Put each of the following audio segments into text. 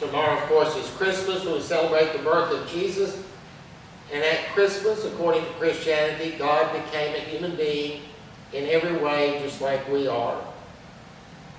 Tomorrow, of course, is Christmas, when we celebrate the birth of Jesus. And at Christmas, according to Christianity, God became a human being in every way, just like we are.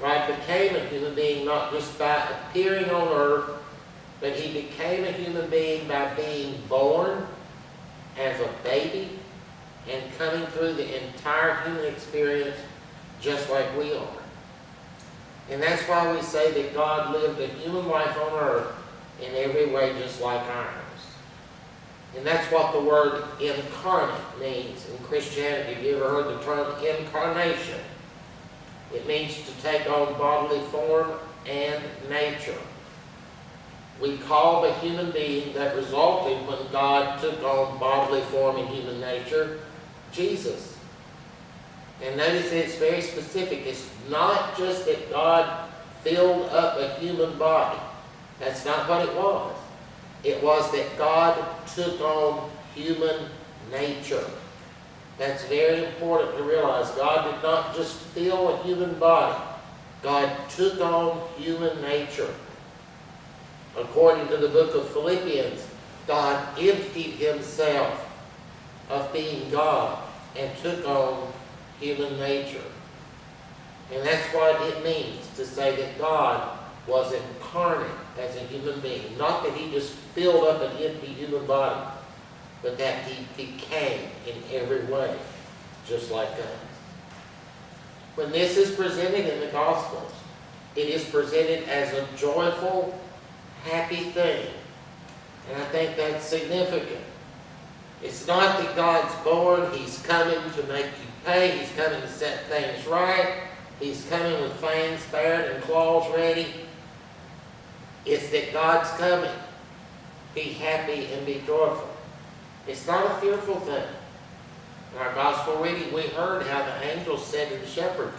God became a human being not just by appearing on earth, but he became a human being by being born as a baby and coming through the entire human experience just like we are. And that's why we say that God lived a human life on earth in every way just like ours. And that's what the word incarnate means in Christianity. Have you ever heard the term incarnation? It means to take on bodily form and nature. We call the human being that resulted when God took on bodily form and human nature Jesus. And notice that it's very specific. It's not just that God filled up a human body. That's not what it was. It was that God took on human nature. That's very important to realize. God did not just fill a human body. God took on human nature. According to the book of Philippians, God emptied himself of being God and took on human nature. And that's what it means to say that God was incarnate as a human being. Not that he just filled up an empty human body, but that he became in every way just like us. When this is presented in the Gospels, it is presented as a joyful, happy thing. And I think that's significant. It's not that God's born, he's coming to make you pay, he's coming to set things right, he's coming with fangs bared and claws ready. It's that God's coming. Be happy and be joyful. It's not a fearful thing. In our gospel reading, we heard how the angel said to the shepherd,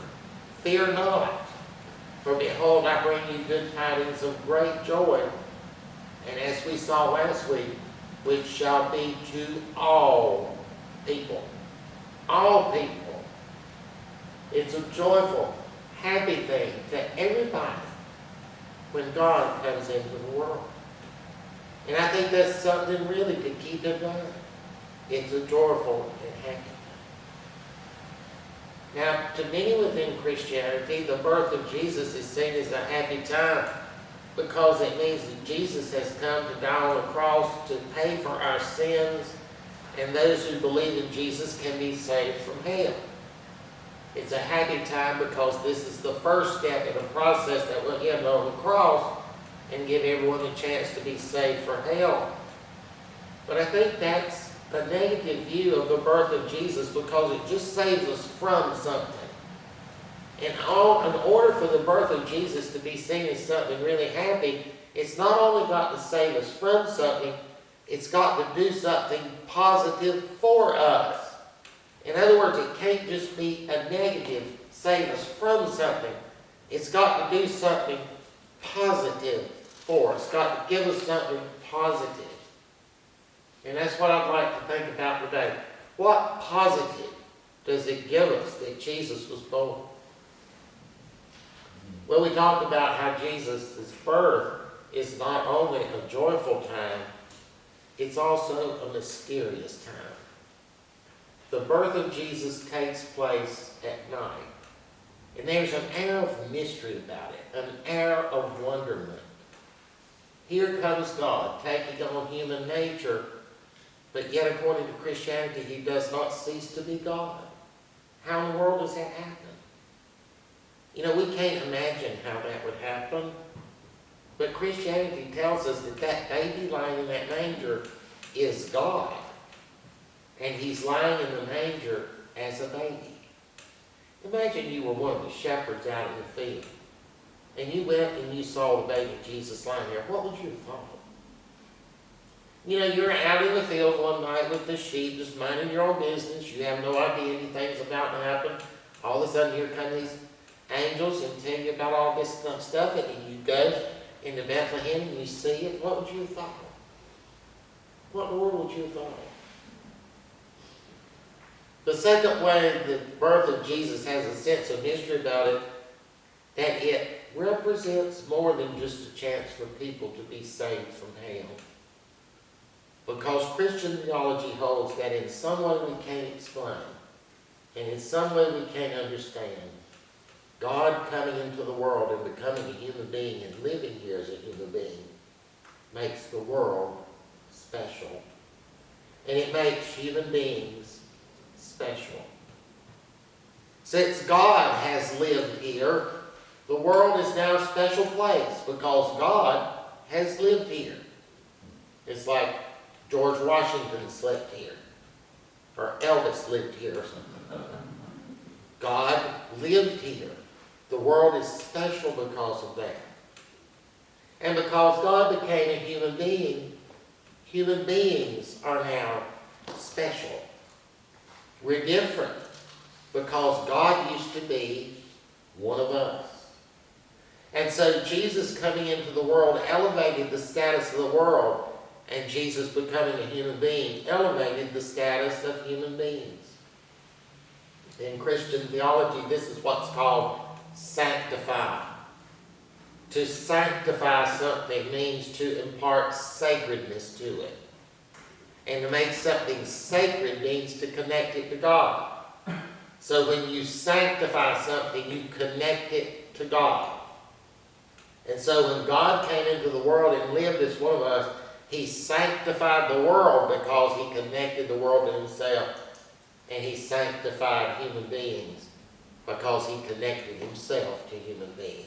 "Fear not, for behold, I bring you good tidings of great joy." And as we saw last week, which shall be to all people. All people. It's a joyful, happy thing to everybody when God comes into the world. And I think that's something really to keep in mind. It's a joyful and happy thing. Now, to many within Christianity, the birth of Jesus is seen as a happy time because it means that Jesus has come to die on the cross to pay for our sins, and those who believe in Jesus can be saved from hell. It's a happy time because this is the first step in a process that will end on the cross and give everyone a chance to be saved from hell. But I think that's a negative view of the birth of Jesus because it just saves us from something. And in order for the birth of Jesus to be seen as something really happy, it's not only got to save us from something, it's got to do something positive for us. In other words, it can't just be a negative, save us from something. It's got to do something positive for us. It's got to give us something positive. And that's what I'd like to think about today. What positive does it give us that Jesus was born? Well, we talked about how Jesus' birth is not only a joyful time, it's also a mysterious time. The birth of Jesus takes place at night. And there's an air of mystery about it, an air of wonderment. Here comes God taking on human nature, but yet according to Christianity, he does not cease to be God. How in the world does that happen? You know, we can't imagine how that would happen, but Christianity tells us that that baby lying in that manger is God. And he's lying in the manger as a baby. Imagine you were one of the shepherds out in the field, and you went and you saw the baby Jesus lying there. What would you have thought? You know, you're out in the field one night with the sheep, just minding your own business. You have no idea anything's about to happen. All of a sudden, here come these angels and tell you about all this stuff, and you go into Bethlehem and you see it. What would you have thought? What in the world would you have thought? The second way the birth of Jesus has a sense of mystery about it, that it represents more than just a chance for people to be saved from hell. Because Christian theology holds that in some way we can't explain, and in some way we can't understand, God coming into the world and becoming a human being and living here as a human being makes the world special. And it makes human beings special. Since God has lived here, the world is now a special place because God has lived here. It's like George Washington slept here, or Elvis lived here or something. God lived here. The world is special because of that. And because God became a human being, human beings are now special. We're different because God used to be one of us. And so Jesus coming into the world elevated the status of the world, and Jesus becoming a human being elevated the status of human beings. In Christian theology, this is what's called sanctify. To sanctify something means to impart sacredness to it. And to make something sacred means to connect it to God. So when you sanctify something, you connect it to God. And so when God came into the world and lived as one of us, He sanctified the world because He connected the world to Himself. And He sanctified human beings because He connected Himself to human beings.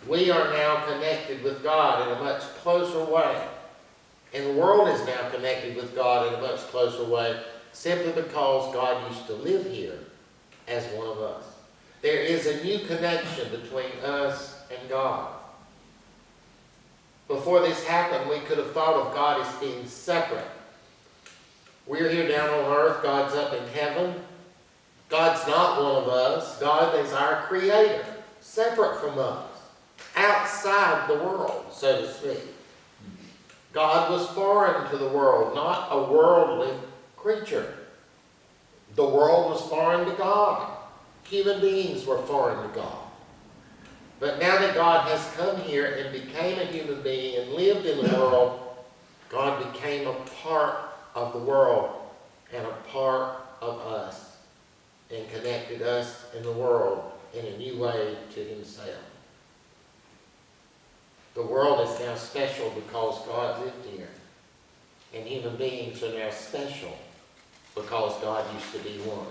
We are now connected with God in a much closer way. And the world is now connected with God in a much closer way simply because God used to live here as one of us. There is a new connection between us and God. Before this happened, we could have thought of God as being separate. We're here down on earth, God's up in heaven. God's not one of us. God is our creator, separate from us, outside the world, so to speak. God was foreign to the world, not a worldly creature. The world was foreign to God. Human beings were foreign to God. But now that God has come here and became a human being and lived in the world, God became a part of the world and a part of us and connected us and the world in a new way to Himself. The world is now special because God lived here. And human beings are now special because God used to be one.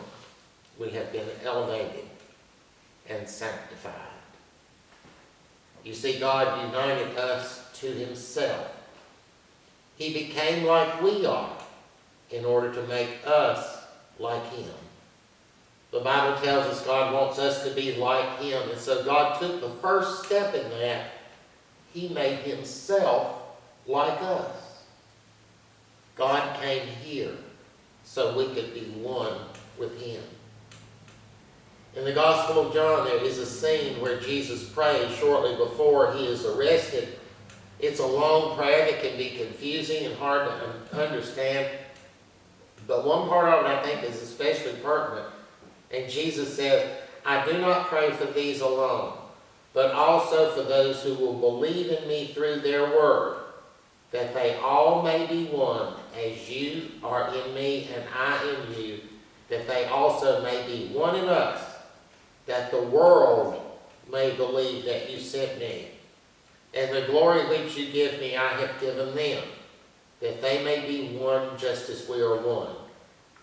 We have been elevated and sanctified. You see, God united us to Himself. He became like we are in order to make us like Him. The Bible tells us God wants us to be like Him. And so God took the first step in that. He made Himself like us. God came here so we could be one with Him. In the Gospel of John, there is a scene where Jesus prays shortly before He is arrested. It's a long prayer that can be confusing and hard to understand. But one part of it I think is especially pertinent. And Jesus says, I do not pray for these alone, but also for those who will believe in me through their word, that they all may be one, as you are in me and I in you, that they also may be one in us, that the world may believe that you sent me. And the glory which you give me I have given them, that they may be one just as we are one.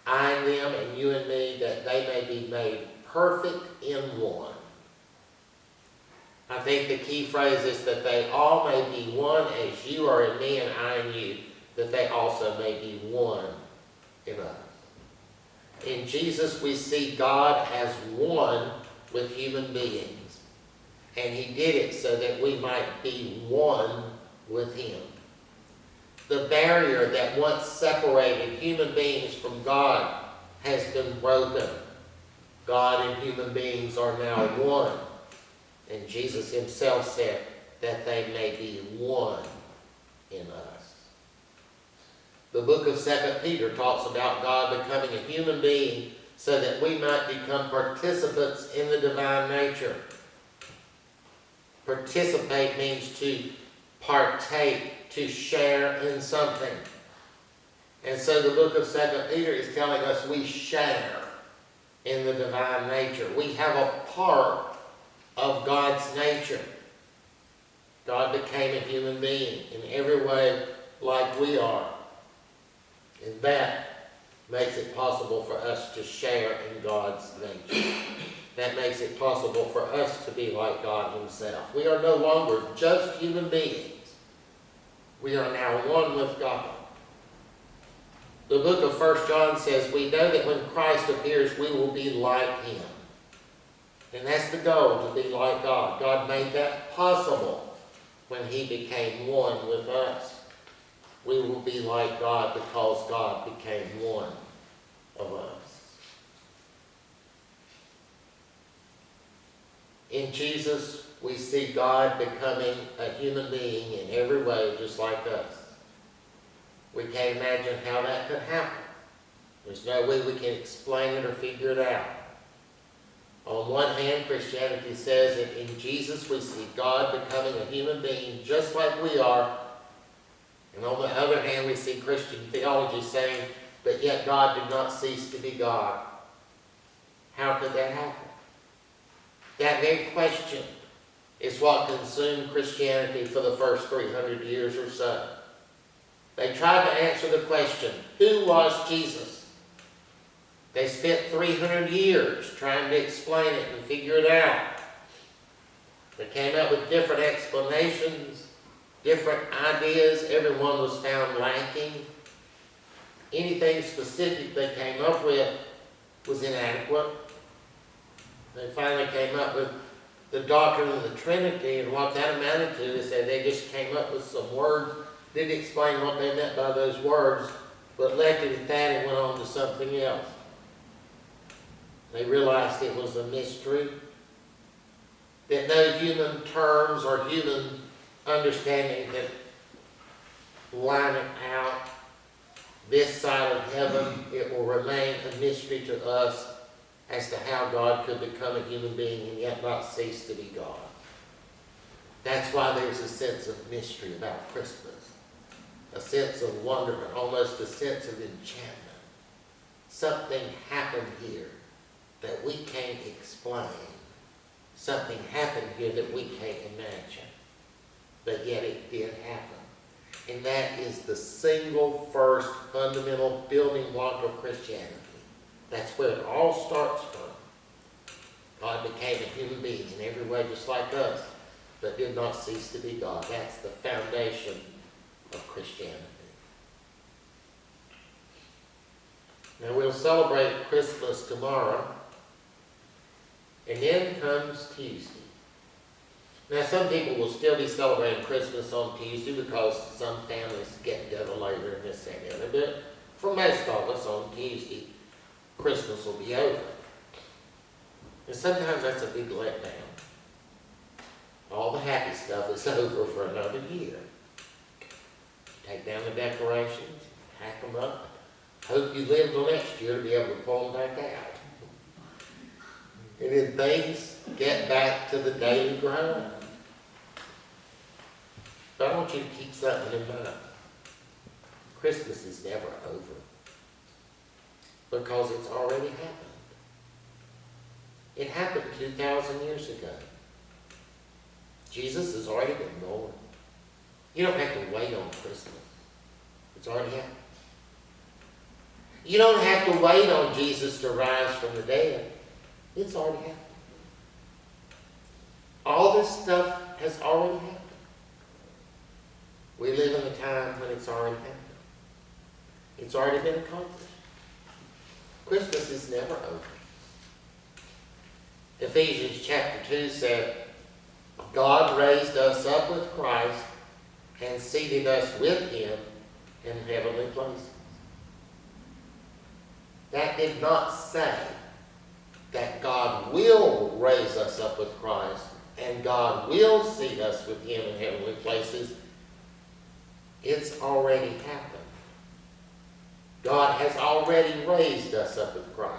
I and them and you and me, that they may be made perfect in one. I think the key phrase is that they all may be one as you are in me and I in you, that they also may be one in us. In Jesus we see God as one with human beings. And He did it so that we might be one with Him. The barrier that once separated human beings from God has been broken. God and human beings are now one. And Jesus Himself said that they may be one in us. The book of 2 Peter talks about God becoming a human being so that we might become participants in the divine nature. Participate means to partake, to share in something. And so the book of 2 Peter is telling us we share in the divine nature. We have a part of God's nature. God became a human being in every way like we are. And that makes it possible for us to share in God's nature. That makes it possible for us to be like God himself. We are no longer just human beings. We are now one with God. The book of 1 John says, we know that when Christ appears, we will be like him. And that's the goal, to be like God. God made that possible when he became one with us. We will be like God because God became one of us. In Jesus, we see God becoming a human being in every way, just like us. We can't imagine how that could happen. There's no way we can explain it or figure it out. On one hand, Christianity says that in Jesus we see God becoming a human being just like we are. And on the other hand, we see Christian theology saying, but yet God did not cease to be God. How could that happen? That very question is what consumed Christianity for the first 300 years or so. They tried to answer the question, who was Jesus? They spent 300 years trying to explain it and figure it out. They came up with different explanations, different ideas. Everyone was found lacking. Anything specific they came up with was inadequate. They finally came up with the doctrine of the Trinity, and what that amounted to is that they just came up with some words, didn't explain what they meant by those words, but left it at that and went on to something else. They realized it was a mystery, that no human terms or human understanding could line it out. This side of heaven, it will remain a mystery to us as to how God could become a human being and yet not cease to be God. That's why there's a sense of mystery about Christmas. A sense of wonderment, almost a sense of enchantment. Something happened here that we can't explain. Something happened here that we can't imagine. But yet it did happen. And that is the single first fundamental building block of Christianity. That's where it all starts from. God became a human being in every way just like us, but did not cease to be God. That's the foundation of Christianity. Now we'll celebrate Christmas tomorrow, and then comes Tuesday. Now some people will still be celebrating Christmas on Tuesday because some families get together later and this and the other, but for most of us on Tuesday, Christmas will be over. And sometimes that's a big letdown. All the happy stuff is over for another year. Take down the decorations, pack them up. Hope you live the next year to be able to pull them back out. And then things get back to the daily grind. But I want you to keep something in mind. Christmas is never over. Because it's already happened. It happened 2,000 years ago. Jesus has already been born. You don't have to wait on Christmas. It's already happened. You don't have to wait on Jesus to rise from the dead. It's already happened. All this stuff has already happened. We live in a time when it's already happened. It's already been accomplished. Christmas is never over. Ephesians chapter 2 said, God raised us up with Christ and seated us with him in heavenly places. That did not say that God will raise us up with Christ and God will seat us with him in heavenly places. It's already happened. God has already raised us up with Christ.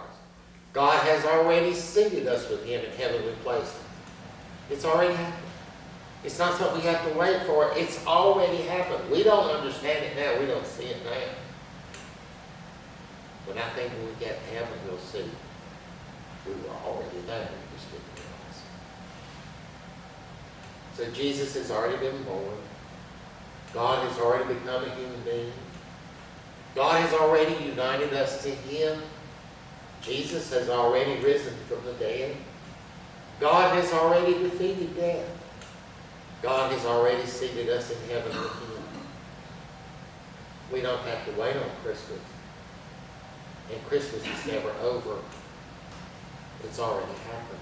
God has already seated us with him in heavenly places. It's already happened. It's not something we have to wait for. It's already happened. We don't understand it now. We don't see it now. But I think when we get to heaven, we'll see we were already there. We just didn't realize. So Jesus has already been born. God has already become a human being. God has already united us to Him. Jesus has already risen from the dead. God has already defeated death. God has already seated us in heaven with Him. We don't have to wait on Christmas. And Christmas is never over. It's already happened.